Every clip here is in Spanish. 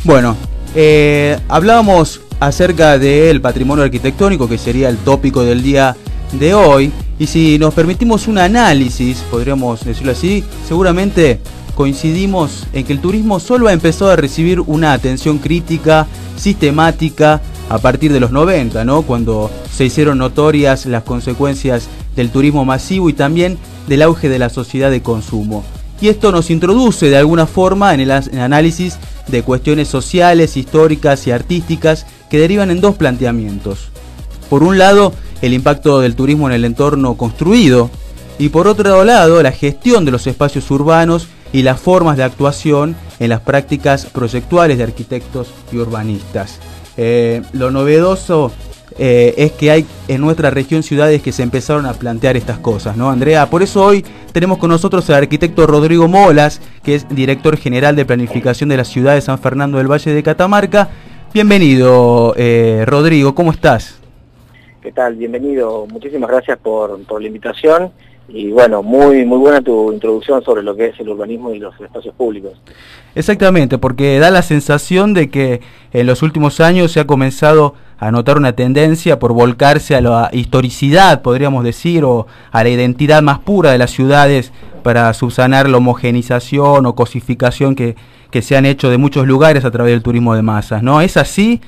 Bueno, hablábamos acerca del patrimonio arquitectónico, que sería el tópico del día de hoy, y si nos permitimos un análisis, podríamos decirlo así, seguramente coincidimos en que el turismo solo ha empezado a recibir una atención crítica, sistemática, a partir de los 90, ¿no? Cuando se hicieron notorias las consecuencias del turismo masivo y también del auge de la sociedad de consumo. Y esto nos introduce de alguna forma en el análisis de cuestiones sociales, históricas y artísticas que derivan en dos planteamientos. Por un lado, el impacto del turismo en el entorno construido, y por otro lado, la gestión de los espacios urbanos y las formas de actuación en las prácticas proyectuales de arquitectos y urbanistas. Lo novedoso es que hay en nuestra región ciudades que se empezaron a plantear estas cosas, ¿no, Andrea? Por eso hoy tenemos con nosotros al arquitecto Rodrigo Molas, que es director general de planificación de la ciudad de San Fernando del Valle de Catamarca. Bienvenido, Rodrigo, ¿cómo estás? ¿Qué tal? Bienvenido, muchísimas gracias por la invitación. Y bueno, muy buena tu introducción sobre lo que es el urbanismo y los espacios públicos. Exactamente, porque da la sensación de que en los últimos años se ha comenzado a notar una tendencia por volcarse a la historicidad, podríamos decir, o a la identidad más pura de las ciudades para subsanar la homogenización o cosificación que se han hecho de muchos lugares a través del turismo de masas, ¿no? ¿Es así?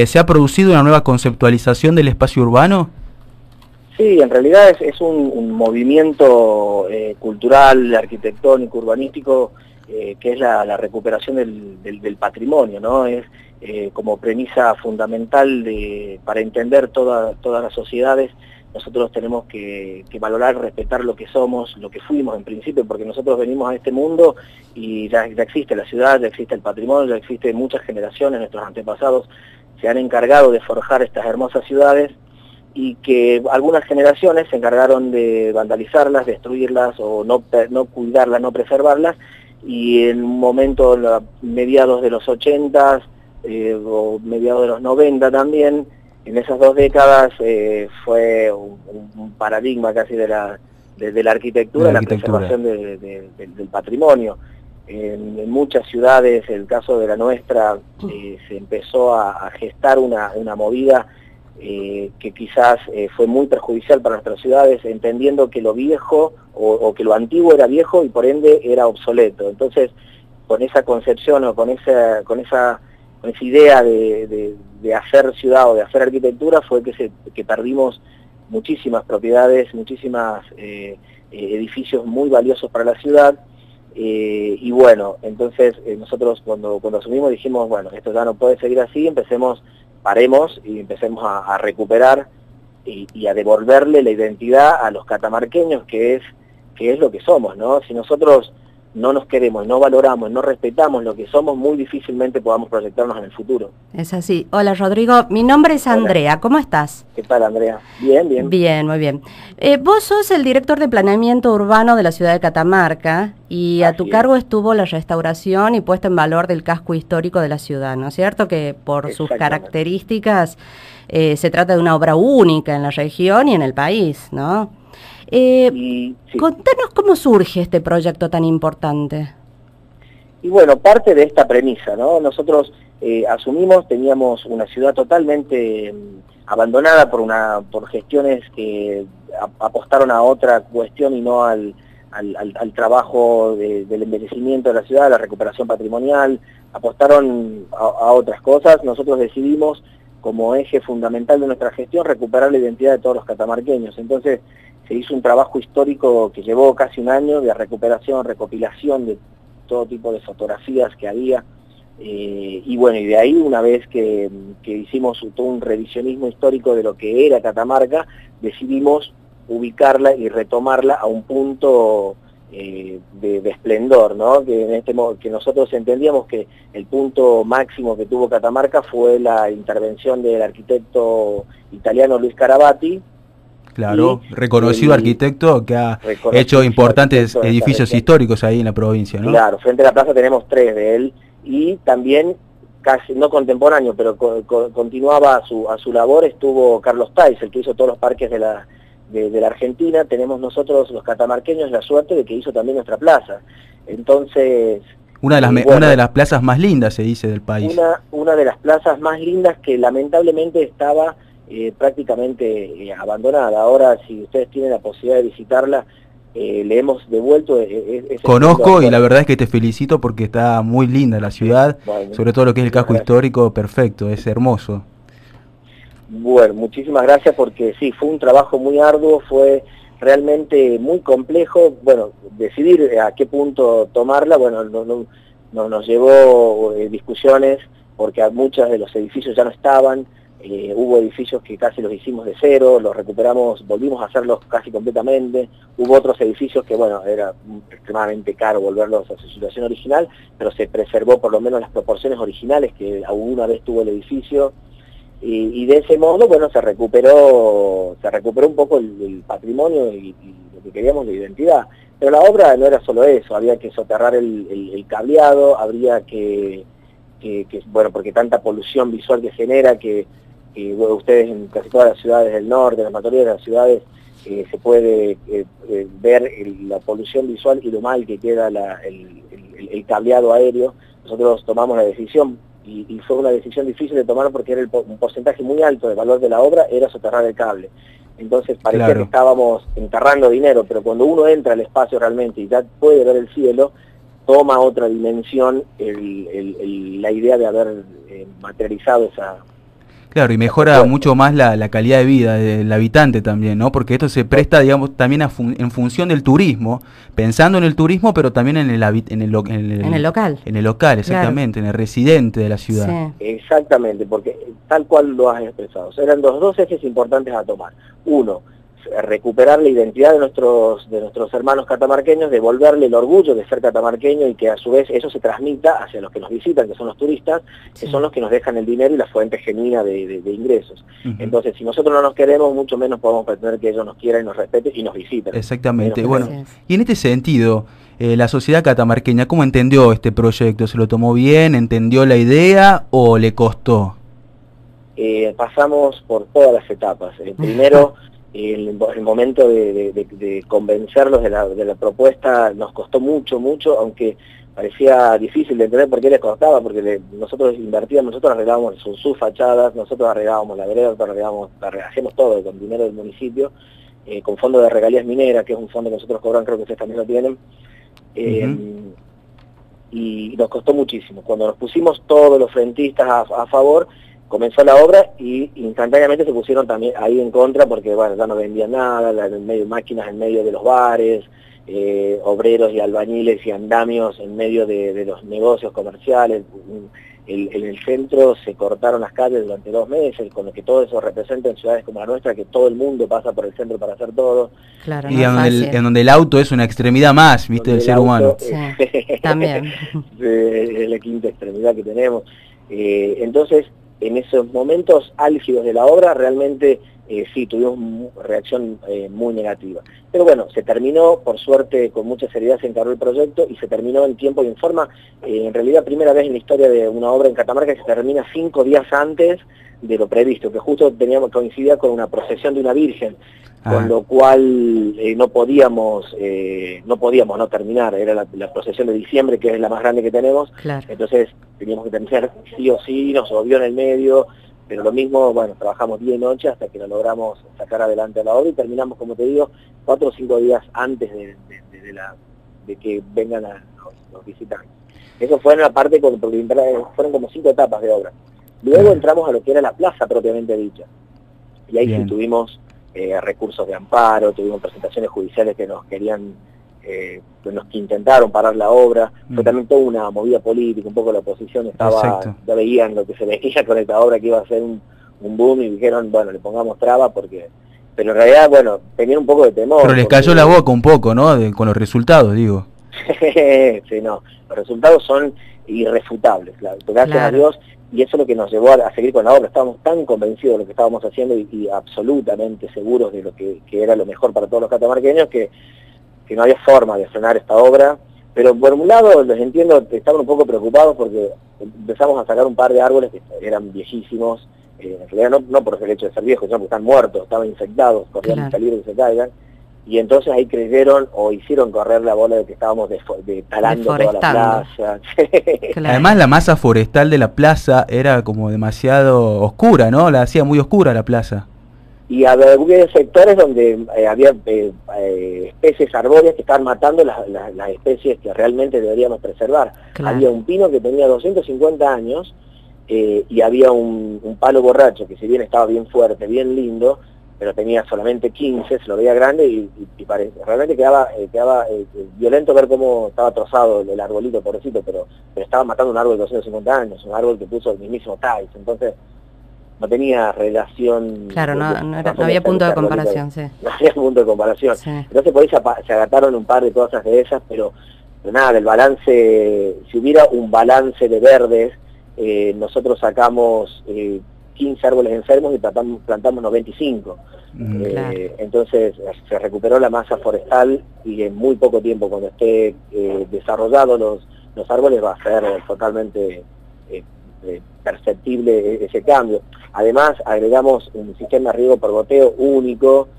¿Se ha producido una nueva conceptualización del espacio urbano? Sí, en realidad es un movimiento cultural, arquitectónico, urbanístico, que es la recuperación del patrimonio, ¿no? Es como premisa fundamental para entender todas las sociedades. Nosotros tenemos que valorar, respetar lo que somos, lo que fuimos en principio, porque nosotros venimos a este mundo y ya existe la ciudad, ya existe el patrimonio, ya existe muchas generaciones, nuestros antepasados se han encargado de forjar estas hermosas ciudades, y que algunas generaciones se encargaron de vandalizarlas, destruirlas o no cuidarlas, no preservarlas, y en un momento, mediados de los 80 o mediados de los 90 también, en esas dos décadas fue un paradigma casi de la arquitectura, la preservación del patrimonio. En muchas ciudades, el caso de la nuestra, se empezó a gestar una movida que quizás fue muy perjudicial para nuestras ciudades, entendiendo que lo viejo o que lo antiguo era viejo y por ende era obsoleto. Entonces, con esa concepción o con esa idea de hacer ciudad o de hacer arquitectura fue que perdimos muchísimas propiedades, muchísimos edificios muy valiosos para la ciudad. Y bueno, entonces nosotros cuando asumimos dijimos, bueno, esto ya no puede seguir así, paremos y empecemos a recuperar y a devolverle la identidad a los catamarqueños, que es lo que somos, ¿no? Si nosotros no nos queremos, no valoramos, no respetamos lo que somos, muy difícilmente podamos proyectarnos en el futuro. Es así. Hola, Rodrigo. Mi nombre es Andrea. Hola. ¿Cómo estás? ¿Qué tal, Andrea? Bien, bien. Bien, muy bien. Vos sos el director de planeamiento urbano de la ciudad de Catamarca y a tu cargo estuvo la restauración y puesta en valor del casco histórico de la ciudad, ¿no es cierto? Que por sus características se trata de una obra única en la región y en el país, ¿no? Sí. Contanos cómo surge este proyecto tan importante. Y bueno, parte de esta premisa, ¿no? Nosotros asumimos, teníamos una ciudad totalmente abandonada por gestiones que apostaron a otra cuestión y no al trabajo del embellecimiento de la ciudad, a la recuperación patrimonial, apostaron a otras cosas. Nosotros decidimos, como eje fundamental de nuestra gestión, recuperar la identidad de todos los catamarqueños. Entonces, se hizo un trabajo histórico que llevó casi un año de recuperación, recopilación de todo tipo de fotografías que había, y bueno, y de ahí, una vez que hicimos todo un revisionismo histórico de lo que era Catamarca, decidimos ubicarla y retomarla a un punto de esplendor, ¿no? Que nosotros entendíamos que el punto máximo que tuvo Catamarca fue la intervención del arquitecto italiano Luis Carabati. Claro, reconocido arquitecto que ha hecho importantes edificios históricos ahí en la provincia, ¿no? Claro, frente a la plaza tenemos 3 de él, y también, casi no contemporáneo, pero continuaba a su labor, estuvo Carlos Tais, el que hizo todos los parques de la Argentina. Tenemos nosotros, los catamarqueños, la suerte de que hizo también nuestra plaza. Entonces, una de las plazas más lindas, se dice, del país. Una de las plazas más lindas que lamentablemente estaba prácticamente abandonada. Ahora, si ustedes tienen la posibilidad de visitarla, le hemos devuelto... Conozco y la verdad es que te felicito porque está muy linda la ciudad, bueno, sobre todo lo que es el casco histórico, perfecto, es hermoso. Bueno, muchísimas gracias porque sí, fue un trabajo muy arduo, fue realmente muy complejo. Bueno, decidir a qué punto tomarla, bueno, nos llevó discusiones porque a muchos de los edificios ya no estaban. Hubo edificios que casi los hicimos de cero, los recuperamos, volvimos a hacerlos casi completamente. Hubo otros edificios que, bueno, era extremadamente caro volverlos a su situación original, pero se preservó por lo menos las proporciones originales que alguna vez tuvo el edificio. Y de ese modo, bueno, se recuperó un poco el patrimonio y lo que queríamos, la identidad. Pero la obra no era solo eso, había que soterrar el cableado, habría que bueno, porque tanta polución visual que genera, bueno, ustedes en casi todas las ciudades del norte, la mayoría de las ciudades, se puede ver la polución visual y lo mal que queda el cableado aéreo. Nosotros tomamos la decisión, y fue una decisión difícil de tomar porque era un porcentaje muy alto del valor de la obra, era soterrar el cable. Entonces parecía que estábamos enterrando dinero, pero cuando uno entra al espacio realmente y ya puede ver el cielo, toma otra dimensión la idea de haber materializado esa... Claro, y mejora mucho más la calidad de vida del habitante también, ¿no? Porque esto se presta, digamos, también en función del turismo, pensando en el turismo, pero también en el local. En el local, exactamente, claro. En el residente de la ciudad. Sí. Exactamente, porque tal cual lo has expresado. Eran los dos ejes importantes a tomar. Uno, recuperar la identidad de nuestros hermanos catamarqueños, devolverle el orgullo de ser catamarqueño y que a su vez eso se transmita hacia los que nos visitan, que son los turistas, que son los que nos dejan el dinero y la fuente genuina de ingresos. Entonces, si nosotros no nos queremos, mucho menos podemos pretender que ellos nos quieran y nos respeten y nos visiten. Exactamente. Bueno, y en este sentido, la sociedad catamarqueña, ¿cómo entendió este proyecto? ¿Se lo tomó bien? ¿Entendió la idea o le costó? Pasamos por todas las etapas. Primero... El momento de convencerlos de la propuesta nos costó mucho, aunque parecía difícil de entender por qué les costaba, porque nosotros invertíamos, nosotros arreglábamos sus fachadas, nosotros arreglábamos la vereda, hacíamos todo con dinero del municipio, con fondo de regalías mineras, que es un fondo que nosotros cobran, creo que ustedes también lo tienen, y nos costó muchísimo. Cuando nos pusimos todos los frentistas a favor, comenzó la obra y instantáneamente se pusieron también ahí en contra porque, bueno, ya no vendían nada, máquinas en medio de los bares, obreros y albañiles y andamios en medio de los negocios comerciales. En el centro se cortaron las calles durante 2 meses, con lo que todo eso representa en ciudades como la nuestra, que todo el mundo pasa por el centro para hacer todo. Claro, y en donde el auto es una extremidad más, ¿viste?, del ser humano. Sí, también. Es la quinta extremidad que tenemos. Entonces, en esos momentos álgidos de la obra, realmente sí, tuvimos una reacción muy negativa. Pero bueno, se terminó, por suerte, con mucha seriedad se encargó el proyecto y se terminó en tiempo y en forma. En realidad, primera vez en la historia de una obra en Catamarca que se termina 5 días antes de lo previsto, que justo coincidía con una procesión de una virgen, con lo cual no podíamos no terminar. Era la procesión de diciembre, que es la más grande que tenemos, claro. Entonces teníamos que terminar sí o sí, nos llovió en el medio, pero lo mismo, bueno, trabajamos día y noche hasta que lo logramos sacar adelante a la obra y terminamos, como te digo, 4 o 5 días antes de que vengan los visitantes. Eso fue en la parte, porque fueron como 5 etapas de obra. Luego entramos a lo que era la plaza propiamente dicha, y ahí sí tuvimos recursos de amparo, tuvimos presentaciones judiciales que nos querían, que intentaron parar la obra. Fue también toda una movida política, un poco la oposición estaba, ya veían lo que se veía con esta obra, que iba a ser un boom, y dijeron, bueno, le pongamos traba porque... Pero en realidad, bueno, tenían un poco de temor. Pero les cayó la boca un poco, ¿no?, con los resultados, digo. Sí, no, los resultados son irrefutables, claro. Gracias a Dios, y eso es lo que nos llevó a seguir con la obra. Estábamos tan convencidos de lo que estábamos haciendo y absolutamente seguros de lo que era lo mejor para todos los catamarqueños, que no había forma de frenar esta obra. Pero por un lado, les entiendo, estaban un poco preocupados porque empezamos a sacar un par de árboles que eran viejísimos, en realidad no por el hecho de ser viejos, sino porque están muertos, estaban infectados, corrían peligro de que se caigan. y entonces ahí creyeron o hicieron correr la bola de que estábamos talando toda la plaza. Claro. Además la masa forestal de la plaza era como demasiado oscura, ¿no? La hacía muy oscura la plaza. Y había sectores donde había especies arbóreas que estaban matando las especies que realmente deberíamos preservar. Claro. Había un pino que tenía 250 años y había un palo borracho que si bien estaba bien fuerte, bien lindo, pero tenía solamente 15, se lo veía grande y realmente quedaba violento ver cómo estaba trozado el arbolito, pobrecito, pero estaba matando un árbol de 250 años, un árbol que puso el mismísimo Thais. Entonces no tenía relación. Claro, no había punto de comparación, sí. No había punto de comparación. Sí. Entonces por ahí se agataron un par de cosas de esas, pero nada, del balance, si hubiera un balance de verdes, nosotros sacamos 15 árboles enfermos y plantamos 95. Claro. Entonces se recuperó la masa forestal y en muy poco tiempo, cuando esté desarrollado los árboles, va a ser totalmente perceptible ese cambio. Además agregamos un sistema de riego por goteo único,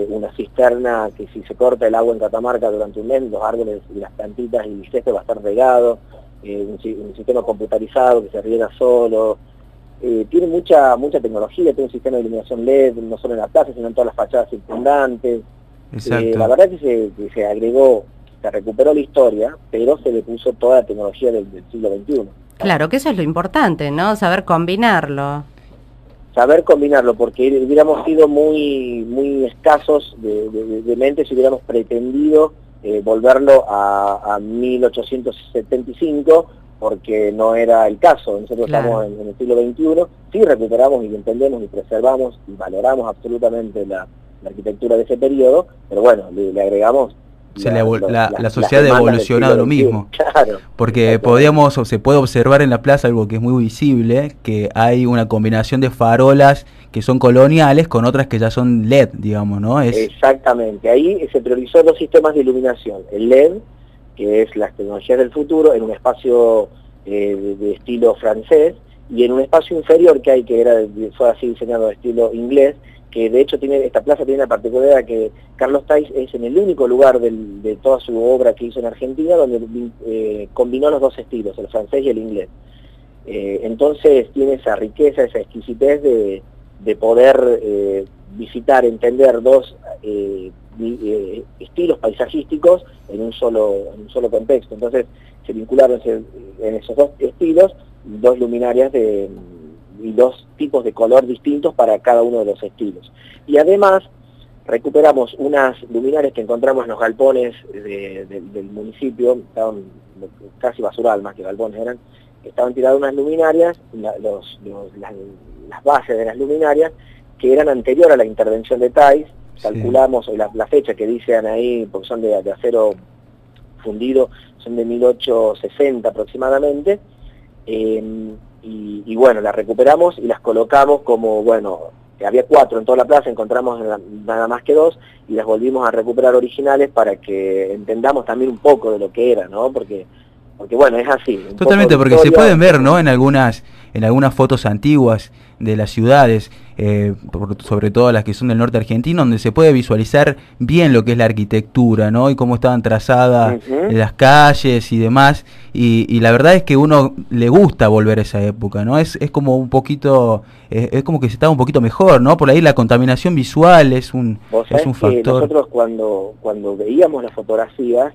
una cisterna que si se corta el agua en Catamarca durante un mes, los árboles y las plantitas y el césped va a estar regado, un sistema computarizado que se riega solo, tiene mucha tecnología, tiene un sistema de iluminación LED, no solo en la plaza, sino en todas las fachadas circundantes. La verdad que se agregó, se recuperó la historia, pero se le puso toda la tecnología del siglo XXI. Claro, que eso es lo importante, ¿no? Saber combinarlo. Saber combinarlo, porque hubiéramos sido muy escasos de mente si hubiéramos pretendido volverlo a 1875, porque no era el caso. Nosotros estamos en el siglo XXI, sí recuperamos y entendemos y preservamos y valoramos absolutamente la arquitectura de ese periodo, pero bueno, le agregamos. La sociedad ha evolucionado lo mismo, claro, porque se puede observar en la plaza algo que es muy visible, que hay una combinación de farolas que son coloniales con otras que ya son LED, digamos, ¿no? Exactamente, ahí se priorizó dos sistemas de iluminación, el LED, que es las tecnologías del futuro, en un espacio de estilo francés, y en un espacio inferior que fue así diseñado de estilo inglés, que de hecho esta plaza tiene la particularidad que Carlos Thais es en el único lugar de toda su obra que hizo en Argentina donde combinó los dos estilos, el francés y el inglés. Entonces tiene esa riqueza, esa exquisitez de poder visitar, entender dos estilos paisajísticos en un solo contexto. Entonces se vincularon en esos dos estilos dos luminarias y dos tipos de color distintos para cada uno de los estilos. Y además recuperamos unas luminarias que encontramos en los galpones del municipio, estaban casi basural más que galpones eran, estaban tiradas unas luminarias, las bases de las luminarias, que eran anterior a la intervención de Thais. Calculamos la fecha que dicen ahí, porque son de acero fundido, son de 1860 aproximadamente, y bueno, las recuperamos y las colocamos como, bueno, que había 4 en toda la plaza, encontramos nada más que 2, y las volvimos a recuperar originales para que entendamos también un poco de lo que era, ¿no? Porque bueno, es así. Totalmente, porque se pueden ver, ¿no? En algunas fotos antiguas de las ciudades, sobre todo las que son del norte argentino, donde se puede visualizar bien lo que es la arquitectura, ¿no? Y cómo estaban trazadas las calles y demás, y la verdad es que uno le gusta volver a esa época, ¿no? Es como un poquito, es como que se estaba un poquito mejor, ¿no? Por ahí la contaminación visual es un factor. Nosotros cuando veíamos las fotografías,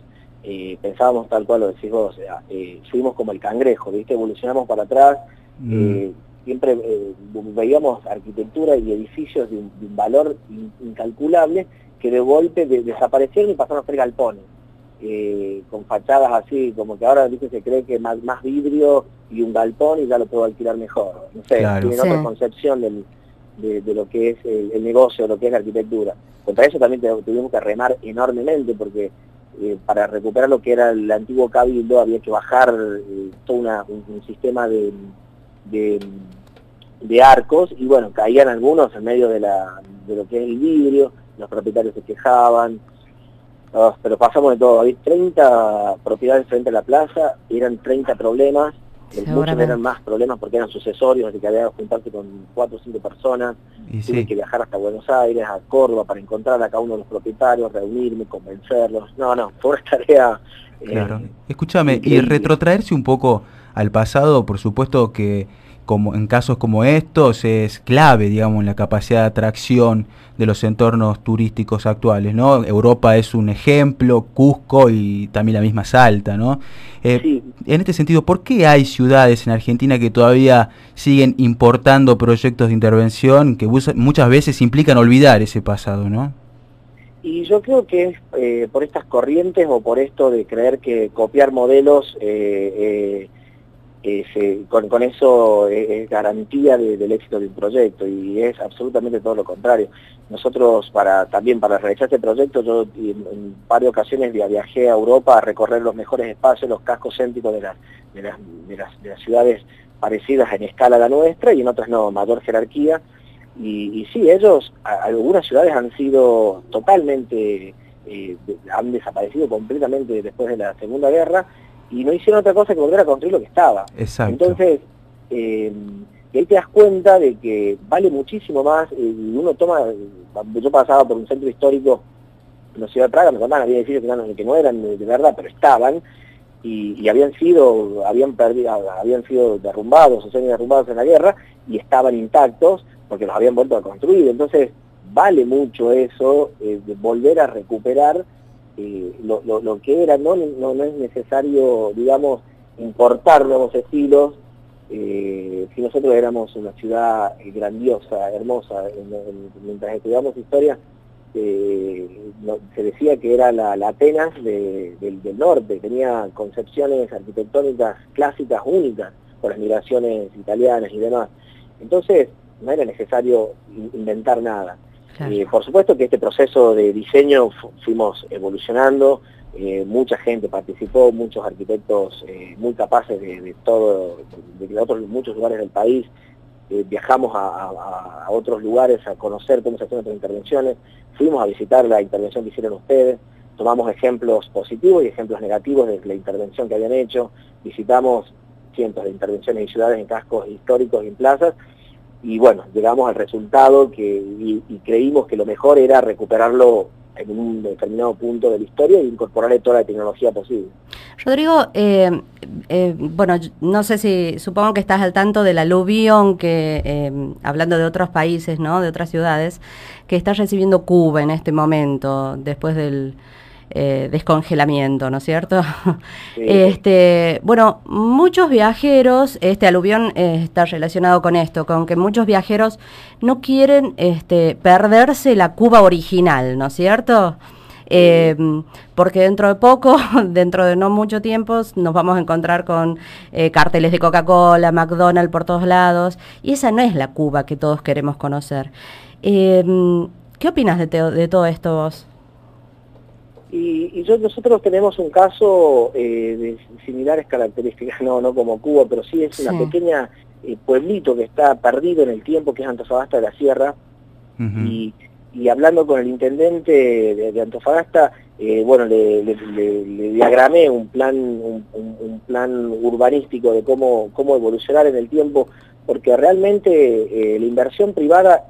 pensábamos tal cual lo decís vos, fuimos como el cangrejo, ¿viste? Evolucionamos para atrás, siempre veíamos arquitectura y edificios de un valor incalculable que de golpe desaparecieron y pasaron a ser galpones, con fachadas así, como que ahora, ¿viste? Se cree que más vidrio y un galpón y ya lo puedo alquilar mejor. No sé, tienen otra concepción de lo que es el negocio, de lo que es la arquitectura. Contra eso también tuvimos que remar enormemente porque para recuperar lo que era el antiguo cabildo había que bajar todo un sistema de arcos, y bueno, caían algunos en medio de lo que es el vidrio, los propietarios se quejaban, pero pasamos de todo. Hay 30 propiedades frente a la plaza, eran 30 problemas, Muchos eran más problemas porque eran sucesorios, de que había que juntarse con 4 o 5 personas, tuve que viajar hasta Buenos Aires, a Córdoba, para encontrar a cada uno de los propietarios, reunirme, convencerlos. No, fue una tarea... Claro. Escúchame, y retrotraerse un poco al pasado, por supuesto que como en casos como estos es clave, digamos, en la capacidad de atracción de los entornos turísticos actuales, ¿no? Europa es un ejemplo, Cusco y también la misma Salta, ¿no? Sí. En este sentido, ¿por qué hay ciudades en Argentina que todavía siguen importando proyectos de intervención que muchas veces implican olvidar ese pasado, ¿no? Y yo creo que es por estas corrientes o por esto de creer que copiar modelos con eso es garantía del éxito de un proyecto, y es absolutamente todo lo contrario. Nosotros también para realizar este proyecto, yo en varias ocasiones viajé a Europa a recorrer los mejores espacios, los cascos céntricos de las ciudades parecidas en escala a la nuestra, y en otras no, mayor jerarquía. Y sí, algunas ciudades han sido totalmente, han desaparecido completamente después de la Segunda Guerra, y no hicieron otra cosa que volver a construir lo que estaba. Exacto. Entonces, y ahí te das cuenta de que vale muchísimo más, y uno yo pasaba por un centro histórico en la ciudad de Praga, me contaban, había edificios que no eran de verdad, pero estaban, y habían sido derrumbados o semi-derrumbados en la guerra, y estaban intactos, porque los habían vuelto a construir. Entonces, vale mucho eso, de volver a recuperar lo que era. No es necesario, digamos, importar nuevos estilos. Si nosotros éramos una ciudad grandiosa, hermosa, mientras estudiamos historia, se decía que era la Atenas del norte, tenía concepciones arquitectónicas clásicas únicas, por las migraciones italianas y demás. Entonces, no era necesario inventar nada. Claro. Por supuesto que este proceso de diseño fuimos evolucionando, mucha gente participó, muchos arquitectos muy capaces de muchos lugares del país. Viajamos a otros lugares a conocer cómo se hacen otras intervenciones, fuimos a visitar la intervención que hicieron ustedes, tomamos ejemplos positivos y ejemplos negativos de la intervención que habían hecho, visitamos cientos de intervenciones en ciudades, en cascos históricos y en plazas, y bueno, llegamos al resultado y creímos que lo mejor era recuperarlo en un determinado punto de la historia e incorporarle toda la tecnología posible. Rodrigo, bueno, no sé si, supongo que estás al tanto del aluvión que, hablando de otros países, ¿no?, de otras ciudades, que está recibiendo Cuba en este momento, después del descongelamiento, ¿no es cierto? Sí. Bueno, muchos viajeros, este aluvión está relacionado con esto, con que muchos viajeros no quieren perderse la Cuba original, ¿no es cierto? Porque dentro de poco, dentro de no mucho tiempo, nos vamos a encontrar con carteles de Coca-Cola, McDonald's por todos lados, y esa no es la Cuba que todos queremos conocer. ¿Qué opinas de todo esto vos? Nosotros tenemos un caso de similares características, no como Cuba, pero sí es una pequeña pueblito que está perdido en el tiempo, que es Antofagasta de la Sierra. Y hablando con el intendente de Antofagasta, bueno, le diagramé un plan urbanístico de cómo evolucionar en el tiempo, porque realmente la inversión privada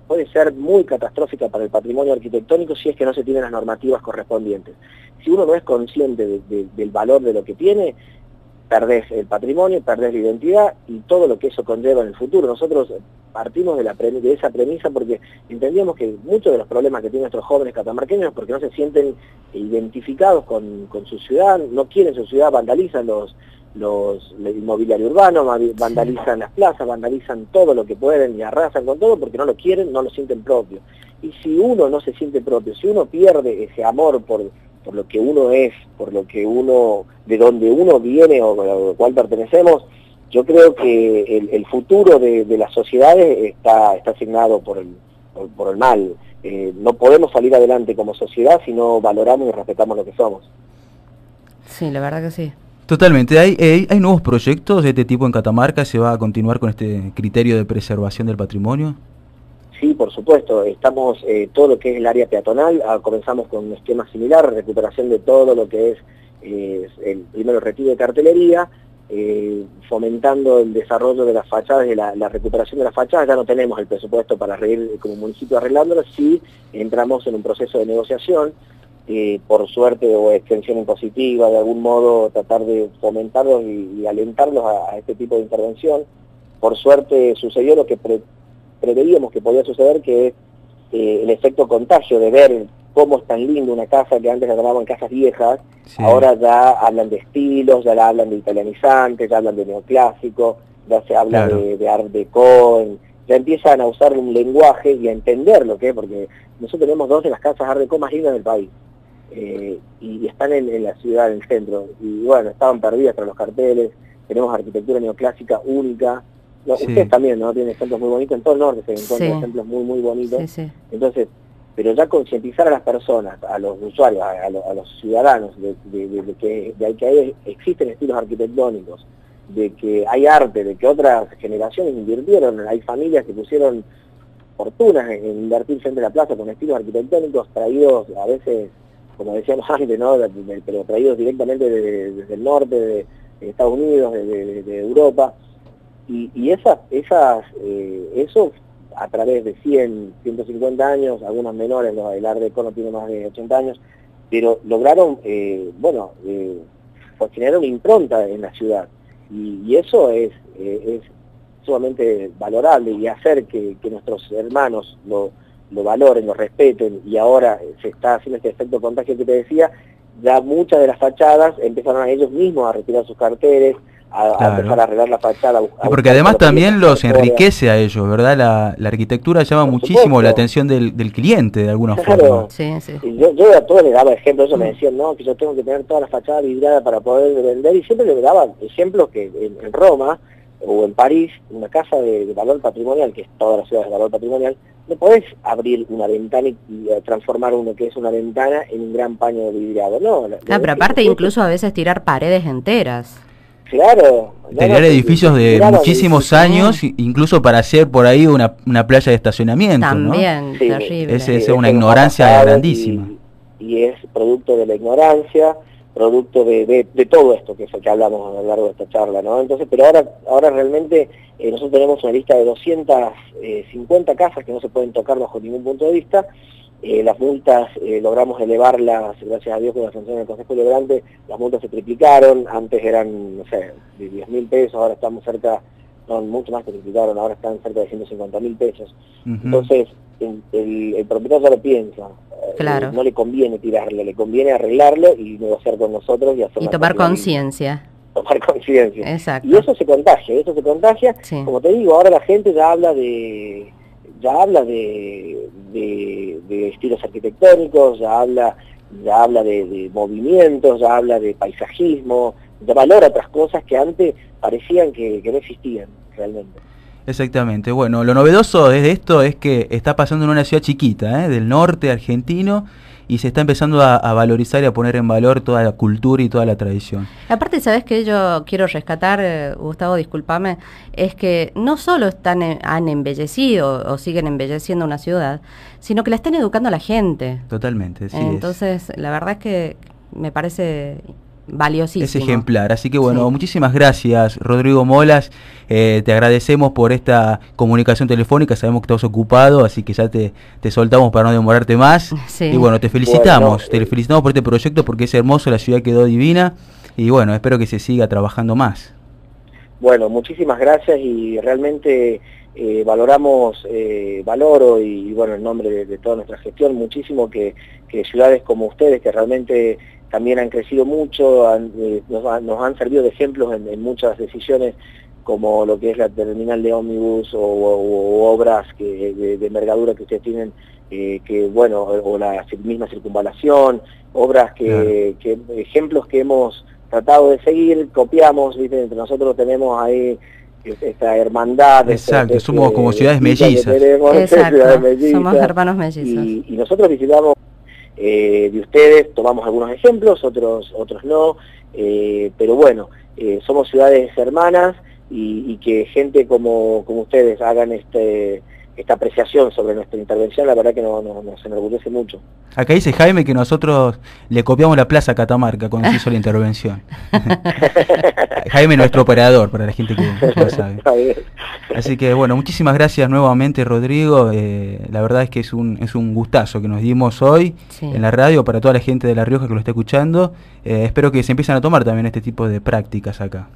puede ser muy catastrófica para el patrimonio arquitectónico si es que no se tienen las normativas correspondientes. Si uno no es consciente del valor de lo que tiene, perdés el patrimonio, perdés la identidad y todo lo que eso conlleva en el futuro. Nosotros partimos de esa premisa porque entendíamos que muchos de los problemas que tienen nuestros jóvenes catamarqueños es porque no se sienten identificados con su ciudad, no quieren su ciudad, vandalizan el inmobiliario urbano, vandalizan las plazas, vandalizan todo lo que pueden y arrasan con todo porque no lo quieren, no lo sienten propio. Y si uno no se siente propio, si uno pierde ese amor por lo que uno es, de donde uno viene o al cual pertenecemos, yo creo que el futuro de las sociedades está asignado por el mal. No podemos salir adelante como sociedad si no valoramos y respetamos lo que somos. Sí, la verdad que sí. Totalmente. ¿Hay nuevos proyectos de este tipo en Catamarca? ¿Se va a continuar con este criterio de preservación del patrimonio? Sí, por supuesto. Estamos, todo lo que es el área peatonal, comenzamos con un esquema similar, recuperación de todo lo que es primero el retiro de cartelería, fomentando el desarrollo de las fachadas y la recuperación de las fachadas. Ya no tenemos el presupuesto para ir como municipio arreglándolo, sí entramos en un proceso de negociación, por suerte o extensión impositiva, de algún modo tratar de fomentarlos y alentarlos a este tipo de intervención. Por suerte sucedió lo que preveíamos que podía suceder, que es el efecto contagio de ver cómo es tan lindo una casa que antes la llamaban casas viejas, sí. Ahora ya hablan de estilos, ya la hablan de italianizantes, ya hablan de neoclásico, ya se habla claro. de art déco, ya empiezan a usar un lenguaje y a entender lo que es, porque nosotros tenemos 2 de las casas art déco más lindas del país, y están en la ciudad, en el centro, y bueno, estaban perdidas tras los carteles. Tenemos arquitectura neoclásica única. No, sí. Ustedes también, ¿no? Tienen ejemplos muy bonitos, en todo el norte se encuentran sí. ejemplos muy, muy bonitos. Sí, sí. Entonces, pero ya concientizar a las personas, a los usuarios, a los ciudadanos, de que existen estilos arquitectónicos, de que hay arte, de que otras generaciones invirtieron, hay familias que pusieron fortunas en invertir frente a la plaza con estilos arquitectónicos traídos a veces, como decíamos antes, ¿no? Pero traídos directamente desde el norte, de Estados Unidos, de Europa. Y eso a través de 100, 150 años, algunos menores, ¿no? El art déco no tiene más de 80 años, pero lograron, pues generar una impronta en la ciudad. Y eso es sumamente valorable, y hacer que nuestros hermanos lo valoren, lo respeten, y ahora se está haciendo este efecto contagio que te decía. Ya muchas de las fachadas empezaron a ellos mismos a retirar sus carteles, a empezar a arreglar la fachada. Y porque además también los enriquece a ellos, ¿verdad? La arquitectura llama muchísimo la atención del cliente, de alguna forma. Sí, sí. Yo a todos les daba ejemplos, ellos me decían, no, que yo tengo que tener toda la fachada vidrada para poder vender, y siempre les daba ejemplos que en Roma o en París, una casa de valor patrimonial, que es toda la ciudad de valor patrimonial, no podés abrir una ventana y transformar uno que es una ventana en un gran paño de vidriado, no. Pero aparte incluso a veces tirar paredes enteras. Claro. Tener edificios de muchísimos años, incluso para hacer por ahí una playa de estacionamiento, también, ¿no? terrible. Es una ignorancia grandísima. Y es producto de la ignorancia, producto de todo esto que hablamos a lo largo de esta charla, ¿no? Entonces, pero ahora realmente nosotros tenemos una lista de 250 casas que no se pueden tocar bajo ningún punto de vista. Las multas logramos elevarlas, gracias a Dios, con la sanción del Consejo Deliberante. Las multas se triplicaron, antes eran, no sé, de 10.000 pesos, ahora estamos cerca, no, mucho más que triplicaron, ahora están cerca de 150.000 pesos. Entonces, el propietario ya lo piensa, claro. No le conviene tirarlo, le conviene arreglarlo y negociar con nosotros y hacer. Y tomar conciencia. Tomar conciencia. Exacto. Y eso se contagia, sí. Como te digo, ahora la gente ya habla de estilos arquitectónicos, ya habla de movimientos, ya habla de paisajismo, ya valora otras cosas que antes parecían que no existían realmente. Exactamente. Bueno, lo novedoso de esto es que está pasando en una ciudad chiquita, del norte argentino, y se está empezando a valorizar y a poner en valor toda la cultura y toda la tradición. Aparte, ¿sabes qué yo quiero rescatar, Gustavo, discúlpame? Es que no solo han embellecido o siguen embelleciendo una ciudad, sino que la están educando a la gente. Totalmente, sí. Entonces, la verdad es que me parece valiosísimo. Es ejemplar, así que bueno, sí. Muchísimas gracias, Rodrigo Molas, te agradecemos por esta comunicación telefónica, sabemos que estás ocupado, así que ya te soltamos para no demorarte más, sí. Y bueno, te felicitamos por este proyecto porque es hermoso, la ciudad quedó divina, y bueno, espero que se siga trabajando más. Bueno, muchísimas gracias, y realmente valoro y bueno, en nombre de toda nuestra gestión, muchísimo que ciudades como ustedes, que realmente también han crecido mucho, nos han servido de ejemplos en muchas decisiones, como lo que es la terminal de ómnibus o obras de envergadura que ustedes tienen, o la misma circunvalación, obras ejemplos que hemos tratado de seguir, copiamos, ¿viste? Entre nosotros tenemos ahí esta hermandad. Exacto, somos como ciudades mellizas. Exacto, somos hermanos mellizos. Y nosotros visitamos de ustedes, tomamos algunos ejemplos, otros no, pero bueno, somos ciudades hermanas, y que gente como ustedes hagan esta apreciación sobre nuestra intervención, la verdad que nos enorgullece mucho. Acá dice Jaime que nosotros le copiamos la plaza a Catamarca cuando se hizo la intervención. Jaime, nuestro operador, para la gente que no sabe. Así que bueno, muchísimas gracias nuevamente, Rodrigo. La verdad es que es un gustazo que nos dimos hoy en la radio para toda la gente de La Rioja que lo está escuchando. Espero que se empiecen a tomar también este tipo de prácticas acá.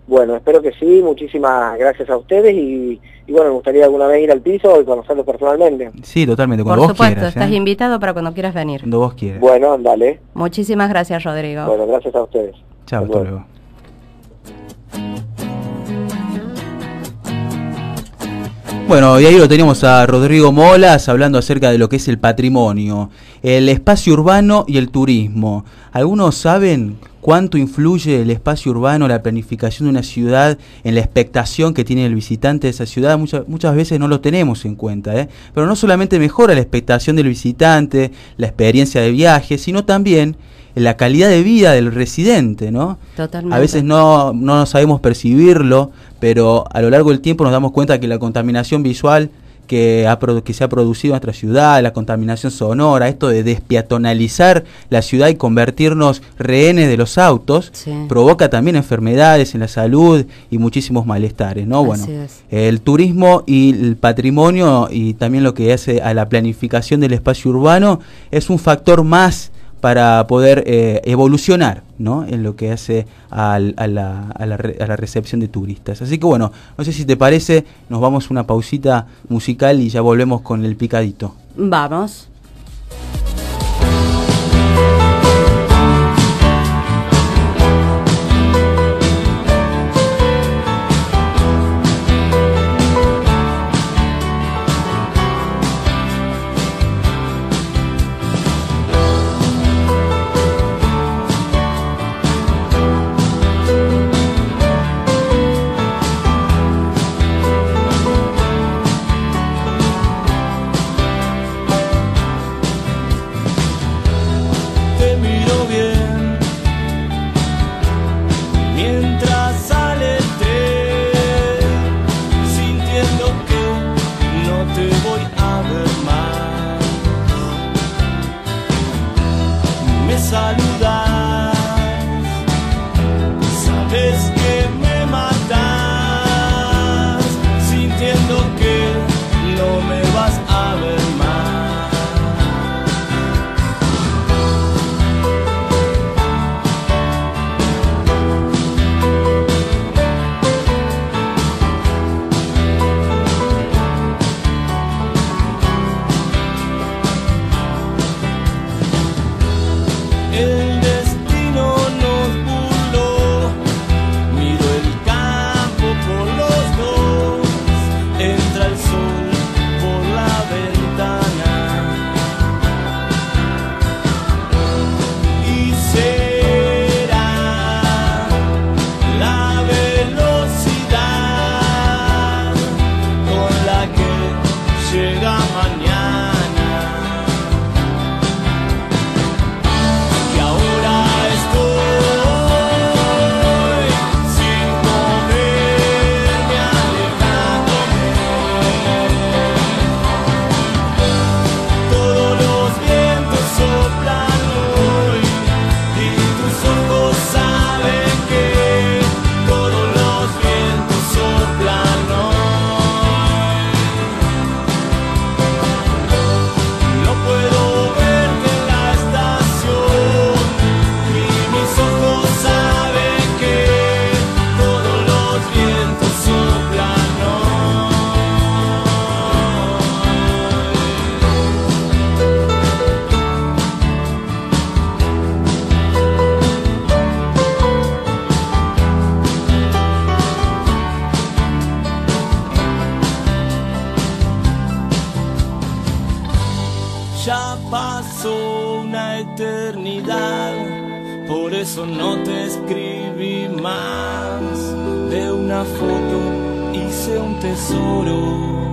Bueno, espero que sí, muchísimas gracias a ustedes y bueno, me gustaría alguna vez ir al piso y conocerlos personalmente. Sí, totalmente, cuando vos quieras. Por supuesto, estás invitado para cuando quieras venir. Cuando vos quieras. Bueno, dale. Muchísimas gracias, Rodrigo. Bueno, gracias a ustedes. Chao, hasta luego. Bueno, y ahí lo teníamos a Rodrigo Molas hablando acerca de lo que es el patrimonio, el espacio urbano y el turismo. ¿Algunos saben cuánto influye el espacio urbano, la planificación de una ciudad en la expectación que tiene el visitante de esa ciudad? Muchas veces no lo tenemos en cuenta, pero no solamente mejora la expectación del visitante, la experiencia de viaje, sino también la calidad de vida del residente, ¿no? Totalmente. A veces no sabemos percibirlo, pero a lo largo del tiempo nos damos cuenta que la contaminación visual que se ha producido en nuestra ciudad, la contaminación sonora, esto de despeatonalizar la ciudad y convertirnos rehenes de los autos, provoca también enfermedades en la salud y muchísimos malestares, ¿no? Bueno, el turismo y el patrimonio y también lo que hace a la planificación del espacio urbano es un factor más para poder evolucionar, ¿no? En lo que hace a la recepción de turistas. Así que bueno, no sé si te parece, nos vamos a una pausita musical y ya volvemos con el picadito. Vamos. Ya pasó una eternidad, por eso no te escribí más. De una foto hice un tesoro.